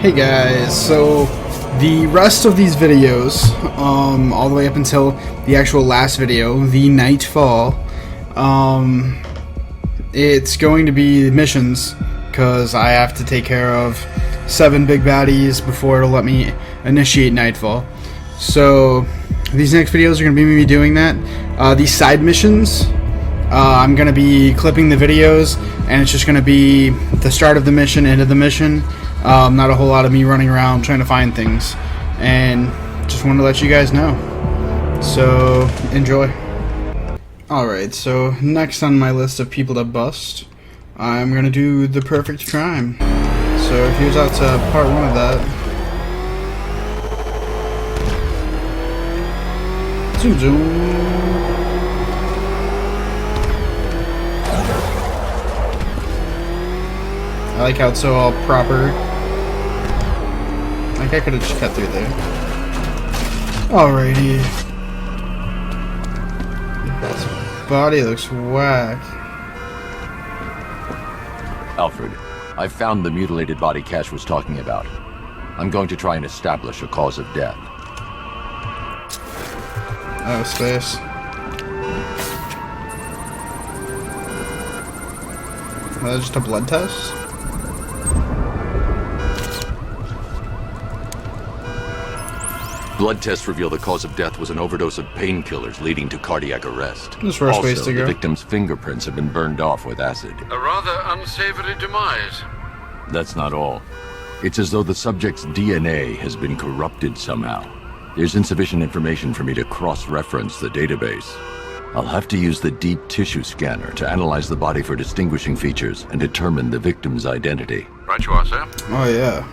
Hey guys, so the rest of these videos, all the way up until the actual last video, the Nightfall, it's going to be missions, because I have to take care of 7 big baddies before it'll let me initiate Nightfall. So these next videos are going to be me doing that. These side missions, I'm going to be clipping the videos, and it's just going to be the start of the mission, end of the mission. Not a whole lot of me running around trying to find things, and just wanted to let you guys know. So enjoy. Alright, so next on my list of people to bust, I'm gonna do the perfect crime. So here's out to part 1 of that. Zoom zoom. I like how it's so all proper. Like I could have just cut through there. Alrighty. This body looks whack. Alfred, I found the mutilated body Cash was talking about. I'm going to try and establish a cause of death. Oh, space. That's just a blood test? Blood tests reveal the cause of death was an overdose of painkillers leading to cardiac arrest. There's worse ways to go. The victim's fingerprints have been burned off with acid. A rather unsavory demise. That's not all. It's as though the subject's DNA has been corrupted somehow. There's insufficient information for me to cross-reference the database. I'll have to use the deep tissue scanner to analyze the body for distinguishing features and determine the victim's identity. Right you are, sir. Oh yeah.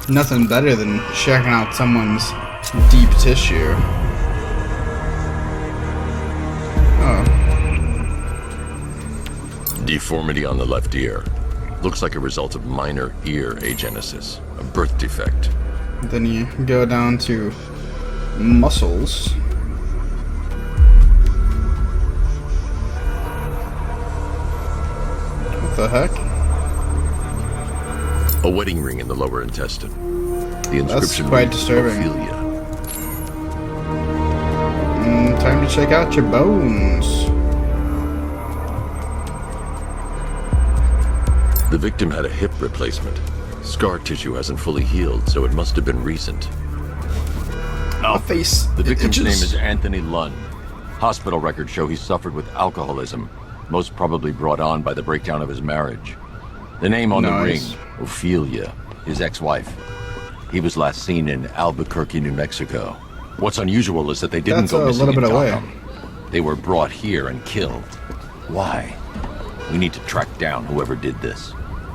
Nothing better than checking out someone's deep tissue. Oh. Deformity on the left ear. Looks like a result of minor ear agenesis, a birth defect. Then you go down to muscles. What the heck? A wedding ring in the lower intestine. The inscription That's quite reads, disturbing. Ophelia. Time to check out your bones. The victim had a hip replacement. Scar tissue hasn't fully healed, so it must have been recent. My face. The victim's itches. name is Anthony Lund. Hospital records show he suffered with alcoholism, most probably brought on by the breakdown of his marriage. The name on the ring, Ophelia, his ex-wife. He was last seen in Albuquerque, New Mexico. What's unusual is that they didn't go missing in Gotham. They were brought here and killed. Why? We need to track down whoever did this.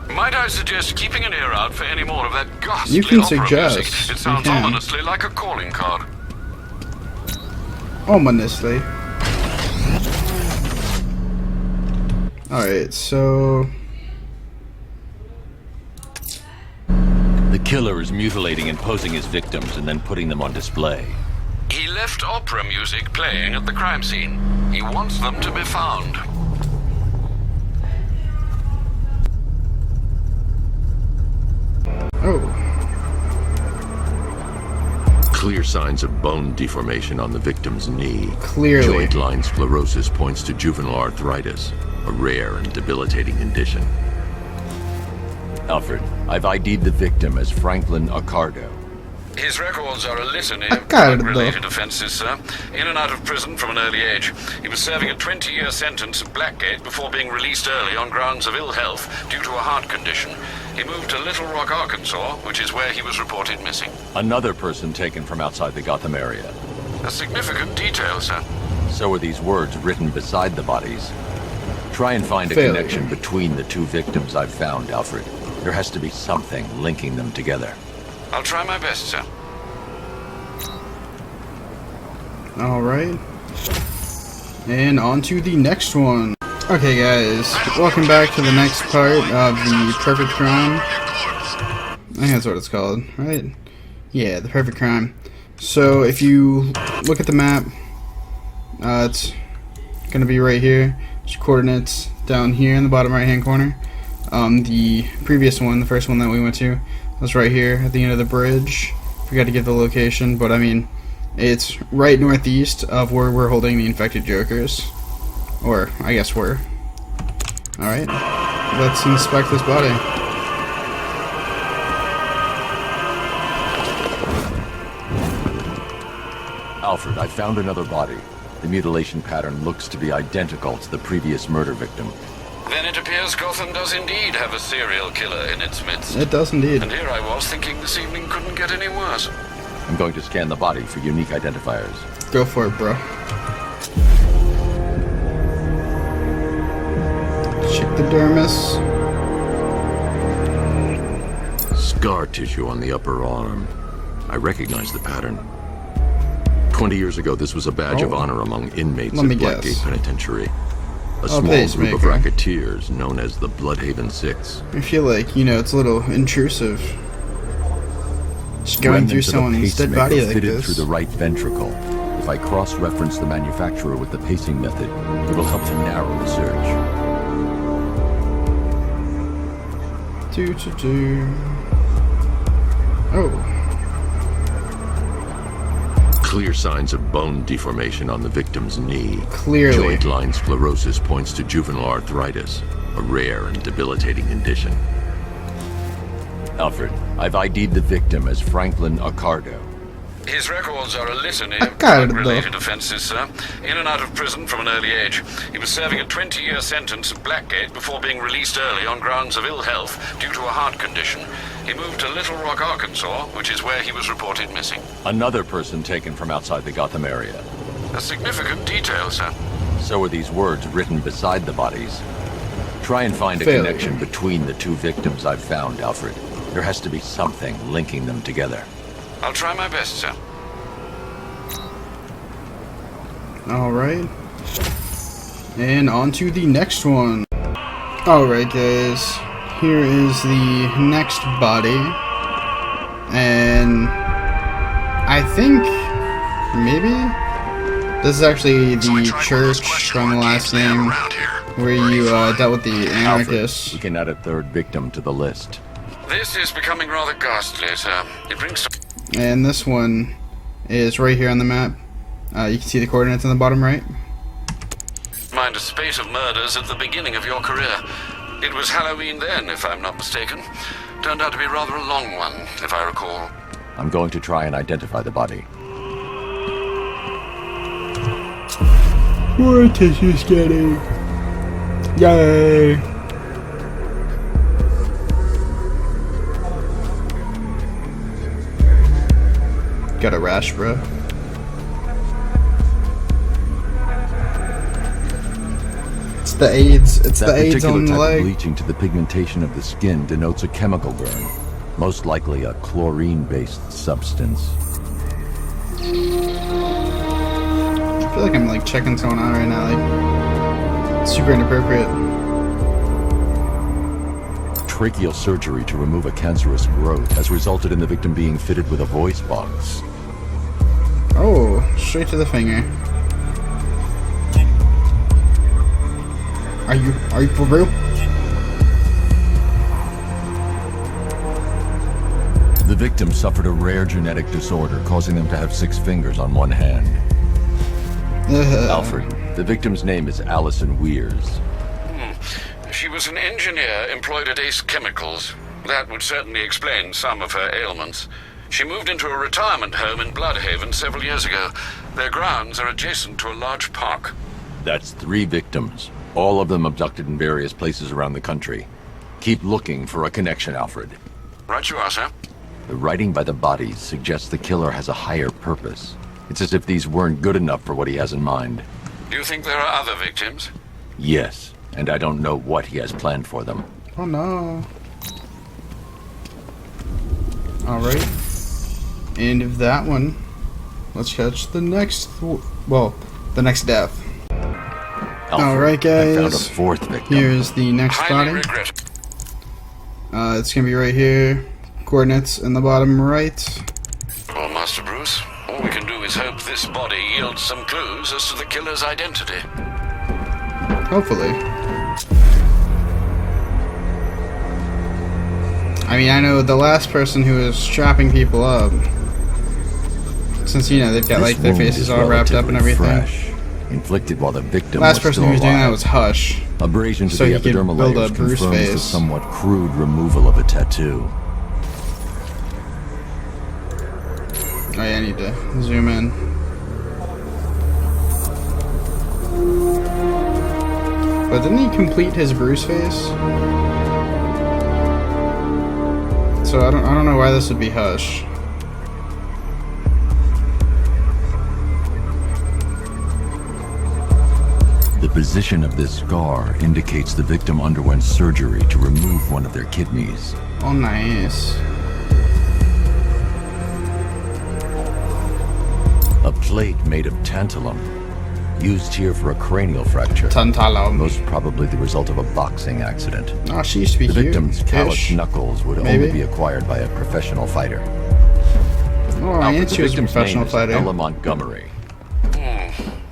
Might I suggest keeping an ear out for any more of that ghastly You can opera suggest. music? It sounds ominously like a calling card. Ominously. Alright, so... The killer is mutilating and posing as victims and then putting them on display. He left opera music playing at the crime scene. He wants them to be found. Oh. Clear signs of bone deformation on the victim's knee. Clearly. Joint line sclerosis points to juvenile arthritis, a rare and debilitating condition. Alfred, I've ID'd the victim as Franklin Accardo. His records are a litany of Accardo. drug-related offenses, sir. In and out of prison from an early age. He was serving a 20-year sentence at Blackgate before being released early on grounds of ill health due to a heart condition. He moved to Little Rock, Arkansas, which is where he was reported missing. Another person taken from outside the Gotham area. A significant detail, sir. So are these words written beside the bodies. Try and find a connection between the 2 victims I've found, Alfred. There has to be something linking them together. I'll try my best, sir. Alright. And on to the next one. Okay guys, welcome back to the next part of the Perfect Crime. I think that's what it's called, right? Yeah, the Perfect Crime. So if you look at the map, it's gonna be right here. There's coordinates down here in the bottom right hand corner. The previous one, the first one that we went to, was right here at the end of the bridge. Forgot to get the location, but I mean, it's right northeast of where we're holding the infected Jokers. Or, I guess we're. Alright, let's inspect this body. Alfred, I found another body. The mutilation pattern looks to be identical to the previous murder victim. Then it appears Gotham does indeed have a serial killer in its midst. It does indeed. And here I was thinking this evening couldn't get any worse. I'm going to scan the body for unique identifiers. Go for it, bro. Check the dermis. Scar tissue on the upper arm. I recognize the pattern. 20 years ago, this was a badge of honor among inmates Let me of Blackgate guess. Penitentiary. A Oh, small group of pacemaker. racketeers known as the Bloodhaven Six. I feel like, you know, it's a little intrusive. Just going through Remnants of a someone's dead pacemaker body like fitted this. through the right ventricle. If I cross-reference the manufacturer with the pacing method, it will help to narrow the search. Oh. Clear signs of bone deformation on the victim's knee. Clearly. Joint line sclerosis points to juvenile arthritis, a rare and debilitating condition. Alfred, I've ID'd the victim as Franklin Accardo. His records are a litany of Accardo. drug-related offences, sir. In and out of prison from an early age. He was serving a 20-year sentence at Blackgate before being released early on grounds of ill health due to a heart condition. He moved to Little Rock, Arkansas, which is where he was reported missing. Another person taken from outside the Gotham area. A significant detail, sir. So are these words written beside the bodies. Try and find a Failure. connection between the two victims I've found, Alfred. There has to be something linking them together. I'll try my best, sir. Alright. And on to the next one. Alright, guys. Here is the next body. And I think maybe this is actually the church from the last game where you dealt with the Alfred, anarchists. we can add a third victim to the list. This is becoming rather ghastly, sir. It brings And this one is right here on the map. You can see the coordinates on the bottom right. to mind a spate of murders at the beginning of your career. It was Halloween then, if I'm not mistaken. Turned out to be rather a long one, if I recall. I'm going to try and identify the body. More tissue scanning. Yay! Got a rash, bro. It's the AIDS. It's the That AIDS particular on the type of leg. bleaching to the pigmentation of the skin denotes a chemical burn, most likely a chlorine-based substance. I feel like I'm like checking someone out right now. Like, super inappropriate. Tracheal surgery to remove a cancerous growth has resulted in the victim being fitted with a voice box. Oh, straight to the finger. Are you for real? The victim suffered a rare genetic disorder, causing them to have 6 fingers on one hand. Alfred, the victim's name is Allison Weirs. She was an engineer employed at Ace Chemicals. That would certainly explain some of her ailments. She moved into a retirement home in Bloodhaven several years ago. Their grounds are adjacent to a large park. That's 3 victims, all of them abducted in various places around the country. Keep looking for a connection, Alfred. Right you are, sir. The writing by the bodies suggests the killer has a higher purpose. It's as if these weren't good enough for what he has in mind. Do you think there are other victims? Yes, and I don't know what he has planned for them. Oh no. Alright. End of that one. Let's catch the next, the next death. Alfred, Alright, I found a guys. 4th victim. Here's the next Highly body. regret. It's gonna be right here. Coordinates in the bottom right. Well, Master Bruce, all we can do is hope this body yields some clues as to the killer's identity. Hopefully. I mean, I know the last person who was strapping people up, since, you know, they've got, like, their faces all wrapped up and everything. Fresh, inflicted while the victim Last person who was doing that was Hush. Abrasion to So the he could epidermal build a layers Bruce confirms the face. somewhat crude removal of a tattoo. Oh yeah, I need to zoom in. But didn't he complete his Bruce face? So I don't know why this would be Hush. The position of this scar indicates the victim underwent surgery to remove one of their kidneys. Oh, nice. A plate made of tantalum, used here for a cranial fracture. Tantalum. Most probably the result of a boxing accident. Oh, she used to be The victim's calloused cute-ish. knuckles would only be acquired by a professional fighter. Oh, and she was a professional fighter. Ella Montgomery.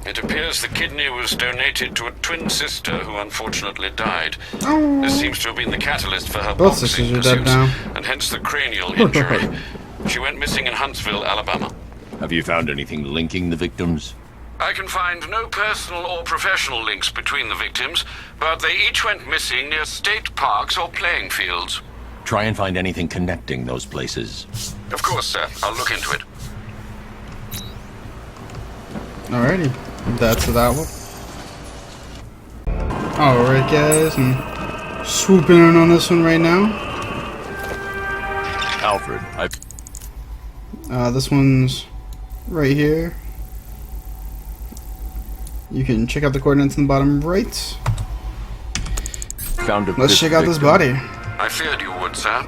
It appears the kidney was donated to a twin sister who unfortunately died. Oh. This seems to have been the catalyst for her Both boxing sisters are dead pursuits, now. and hence the cranial injury. She went missing in Huntsville, Alabama. Have you found anything linking the victims? I can find no personal or professional links between the victims, but they each went missing near state parks or playing fields. Try and find anything connecting those places. Of course, sir. I'll look into it. Alrighty, that's that one. Alright, guys, I'm swooping in on this one right now. Alfred, This one's right here. You can check out the coordinates in the bottom right. found a Let's check out this body. I feared you would, sir.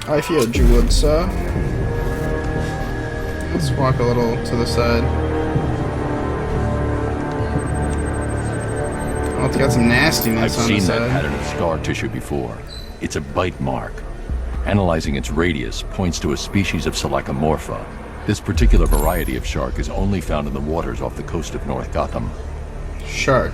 I feared you would, sir. Let's walk a little to the side. Oh, it's got some nastiness I've on the seen that side. pattern of scar tissue before. It's a bite mark. Analyzing its radius points to a species of Selachomorpha. This particular variety of shark is only found in the waters off the coast of North Gotham. Shark.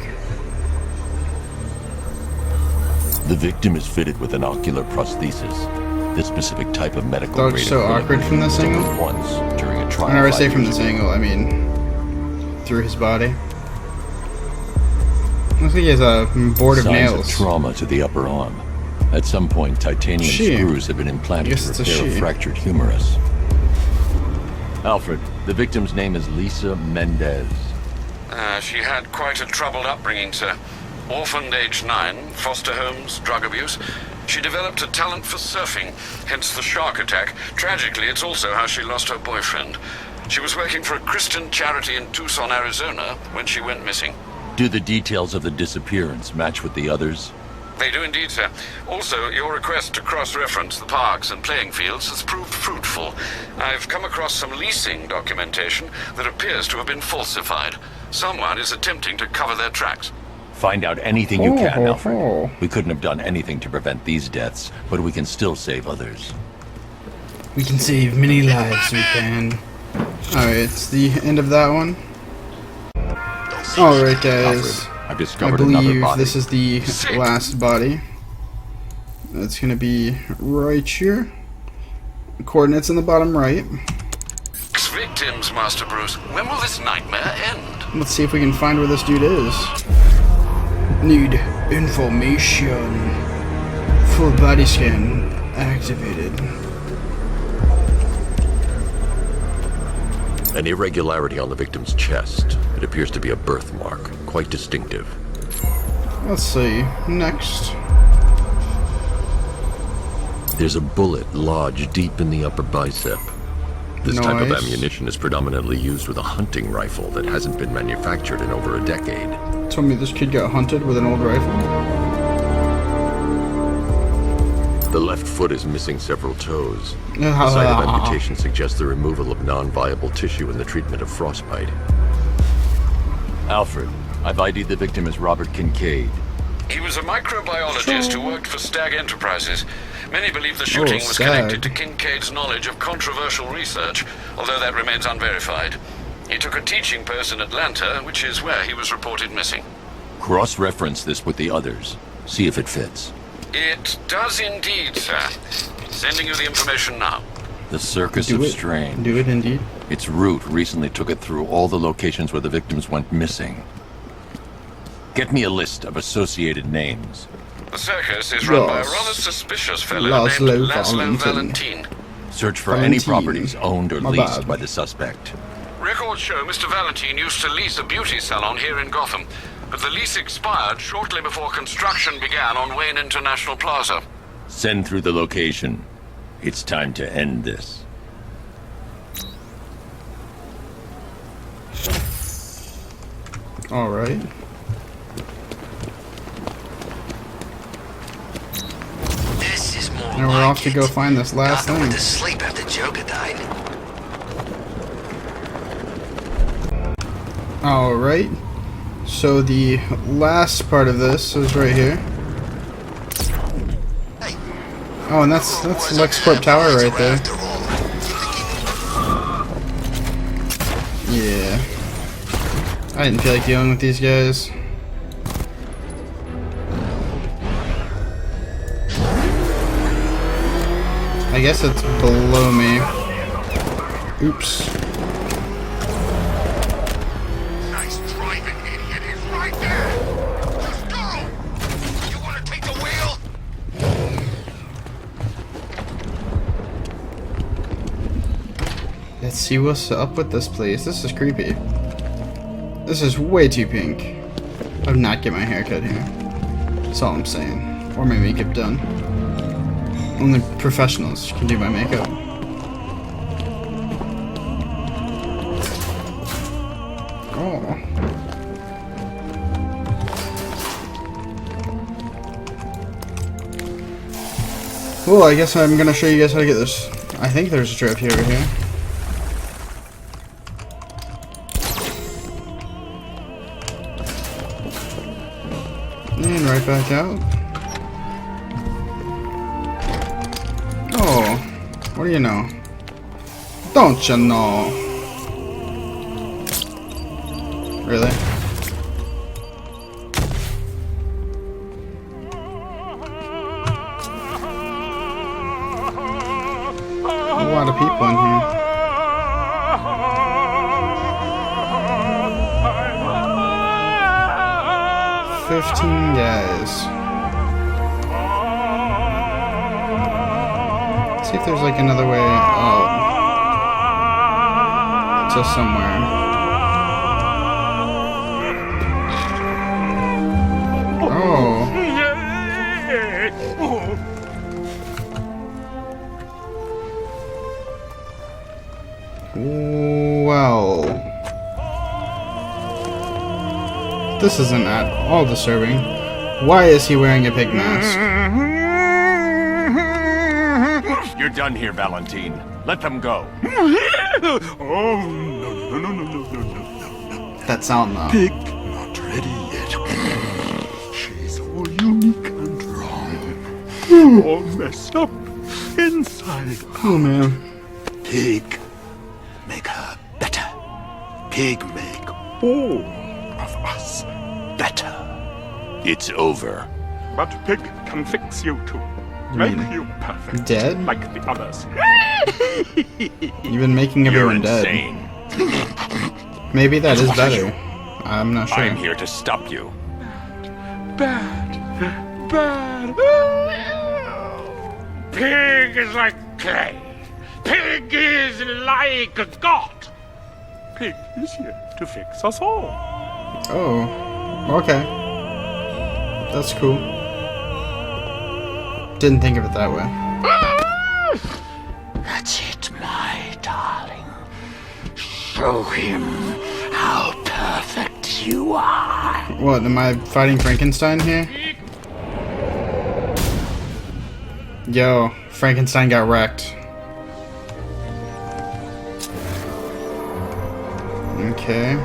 The victim is fitted with an ocular prosthesis. This specific type of medical Dog's grade so equipment awkward from this was used angle. only once during a trial. Whenever I 5 say from years this ago. angle, I mean through his body. Looks like he has a board of Signs nails. of trauma to the upper arm. At some point, titanium She. screws have been I implanted guess to it's a repair a she. fractured humerus. Alfred, the victim's name is Lisa Mendez. She had quite a troubled upbringing, sir. Orphaned aged 9, foster homes, drug abuse. She developed a talent for surfing, hence the shark attack. Tragically, it's also how she lost her boyfriend. She was working for a Christian charity in Tucson, Arizona, when she went missing. Do the details of the disappearance match with the others? They do indeed, sir. Also, your request to cross-reference the parks and playing fields has proved fruitful. I've come across some leasing documentation that appears to have been falsified. Someone is attempting to cover their tracks. Find out anything you can, Oh, Alfred. oh. We couldn't have done anything to prevent these deaths, but we can still save others. We can save many lives, we can. Alright, it's the end of that one. Alright, guys. Alfred, I've I discovered another believe body. this is the last body. That's gonna be right here. Coordinates in the bottom right. Victims, Master Bruce. When will this nightmare end? Let's see if we can find where this dude is. Need information. Full body scan activated. An irregularity on the victim's chest. It appears to be a birthmark, quite distinctive. Let's see. Next. There's a bullet lodged deep in the upper bicep. This type of Nice. ammunition is predominantly used with a hunting rifle that hasn't been manufactured in over a decade. Told me this kid got hunted with an old rifle. The left foot is missing several toes. The site of amputation suggests the removal of non-viable tissue in the treatment of frostbite. Alfred, I've ID'd the victim as Robert Kincaid. He was a microbiologist who worked for Stag Enterprises. Many believe the shooting was Stag. connected to Kincaid's knowledge of controversial research, although that remains unverified. He took a teaching post in Atlanta, which is where he was reported missing. Cross-reference this with the others. See if it fits. It does indeed, sir. Sending you the information now. The Circus Do of it. Strange. Do it indeed. Its route recently took it through all the locations where the victims went missing. Get me a list of associated names. The circus is run by a Yes. rather suspicious fellow Laszlo named Laszlo Valentin. Valentine. Search for Valentine. any properties owned or My leased bad. by the suspect. Records show Mr. Valentine used to lease a beauty salon here in Gotham, but the lease expired shortly before construction began on Wayne International Plaza. Send through the location. It's time to end this. Alright. This is more Now we're like off to go it. find this last Gotham went thing. to sleep after Joker died. Alright. So the last part of this is right here. Hey, Oh, and that's LexCorp Tower right there. after all. Yeah. I didn't feel like dealing with these guys. I guess it's below me. Oops. Nice driving, idiot. It's right there. Just go. You want to take the wheel? Let's see what's up with this place. This is creepy. This is way too pink. I would not get my hair cut here. That's all I'm saying. Or my makeup done. Only professionals can do my makeup. Oh. Well, I guess I'm gonna show you guys how to get this. I think there's a drive here over here. And right back out. Oh, what do you know? Don't you know? Really? A lot of people in here. $15 guys. Let's see if there's like another way out to somewhere. Oh. Well. This isn't at all disturbing. Why is he wearing a pig mask? You're done here, Valentine. Let them go. Oh, no. That sound though. Pig not ready yet. She's all unique and wrong. All messed up inside. Oh man. Pig, make her better. Pig, make all of us better. It's over. But Pig can fix you too. Make mean you perfect. dead? Like the others. You've been making You're everyone dead. insane. Maybe that is better. I'm not sure. I'm here to stop you. Bad. Pig is like clay. Pig is like a god. Pig is here to fix us all. Oh. Okay. That's cool. Didn't think of it that way. That's it, my darling. Show him how perfect you are. What, am I fighting Frankenstein here? Yo, Frankenstein got wrecked. Okay.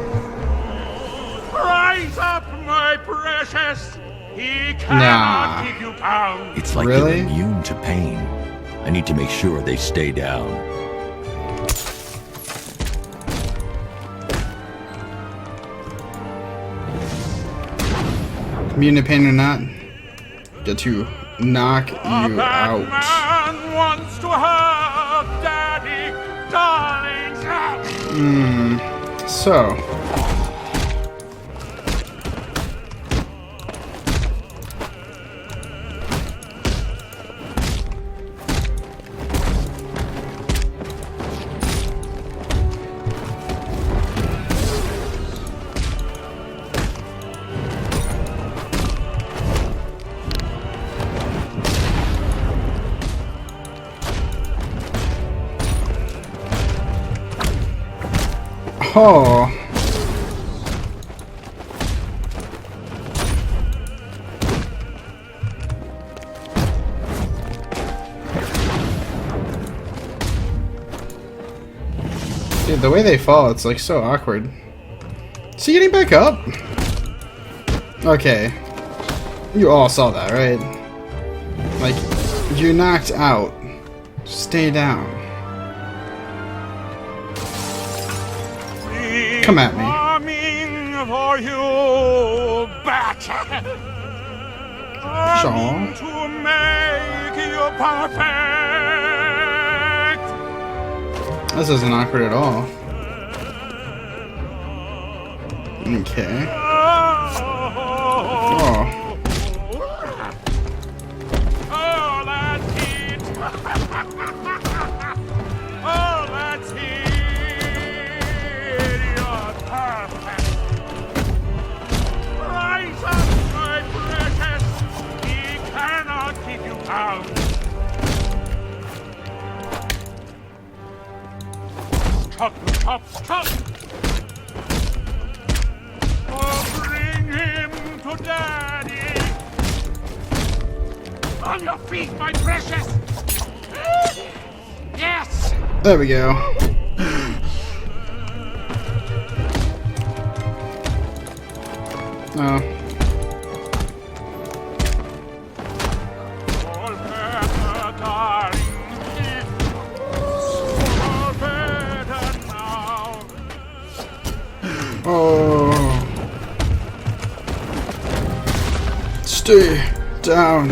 Rise up, my precious. He Nah. cannot keep you bound. It's like Really? they're immune to pain. I need to make sure they stay down. Immune to pain or not, get to knock you out. Batman wants to have daddy, darling. So. Oh. Dude, the way they fall, it's like so awkward. Is he getting back up? Okay. You all saw that, right? Like, you're knocked out. Stay down. Come at me. Coming for you, Batman. Coming to make you perfect. This isn't awkward at all. Okay. Oh. Oh, that's it. Oh, that's it. You're perfect. Rise up, my precious. He cannot keep you down. Stop, stop, stop. Oh, bring him to Daddy. On your feet, my precious. Yes. There we go. Oh. All better, darling. All better now. Oh. Stay down.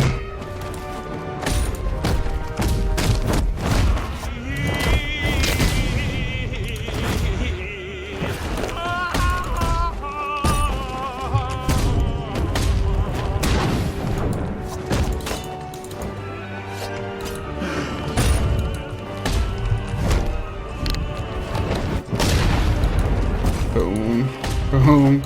Boom. Boom.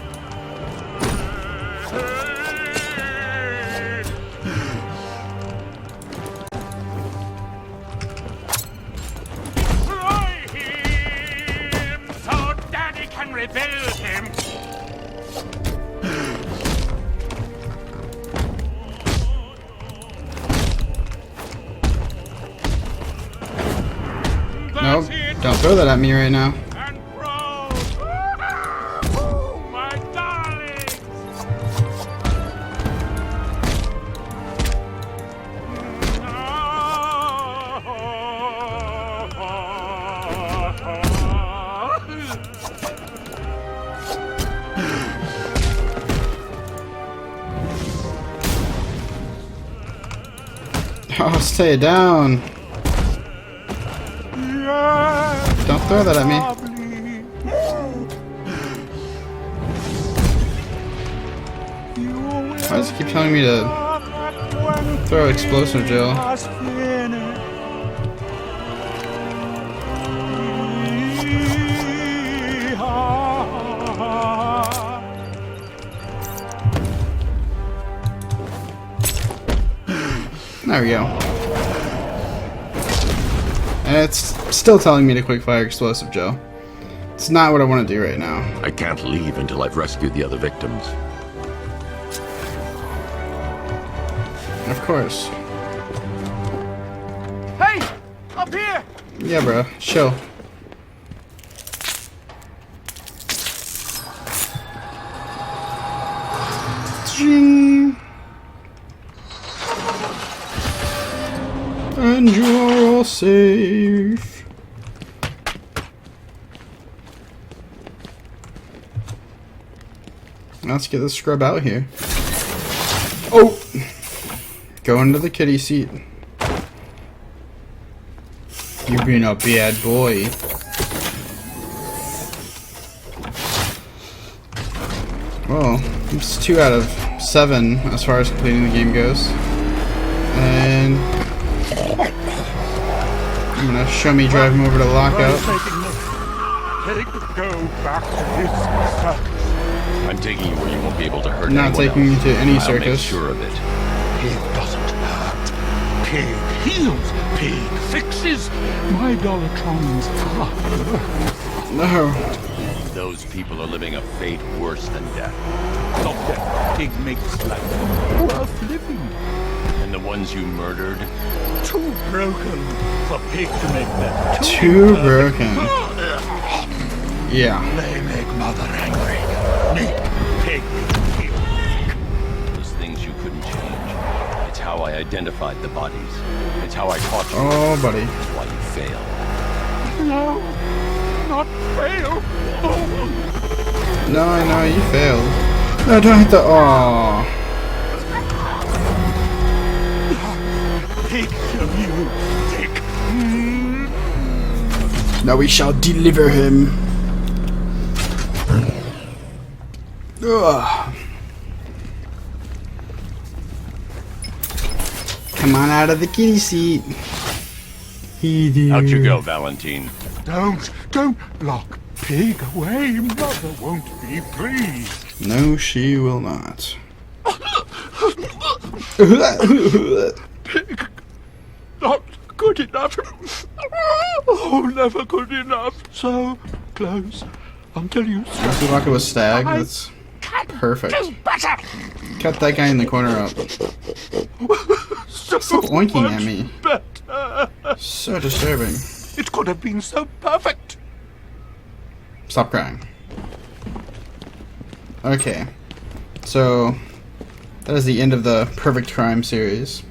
Destroy him so Daddy can rebuild him. Nope. That's it. Don't throw that at me right now. And grow. Oh, my darlings. Oh, stay down. Don't throw that at me. Why does it keep telling me to throw explosive gel? There we go. And it's still telling me to quick fire explosive gel. It's not what I want to do right now. I can't leave until I've rescued the other victims. Of course. Hey, up here. Yeah, bro. Chill. Zing. And you're all safe. Let's get this scrub out here. Oh! Go into the kitty seat. You've been a bad boy. Well, it's 2 out of 7 as far as completing the game goes. And I'm gonna show me drive him over to lockout. Go back to his circus. I'm taking you where you won't be able to hurt Not anyone taking you else. to any I'll circus. make sure of it. Pig doesn't hurt. Pig heals. Pig fixes. My Dollotron's far worse. No. Those people are living a fate worse than death. Not that pig makes life worth living. And the ones you murdered? Too broken for pig to make them. Too broken. Yeah. They make mother angry. Me, pig, heal. Those things you couldn't change. It's how I identified the bodies. It's how I taught you. Oh, buddy. It's why you failed. No, not fail. Oh. No, I know you failed. No, don't hit the. Oh. Pig shall you take. Now we shall deliver him. Ugh. Come on out of the kitty seat. Out you go, Valentine. Don't lock pig away. Mother won't be pleased. No, she will not. Pig, not good enough. Oh, never good enough. So close until you see. Let's lock it with Stag. That's perfect. Cut that guy in the corner up. Stop oinking at me. Better. So disturbing. It could have been so perfect. Stop crying. Okay. So, that is the end of the Perfect Crime series.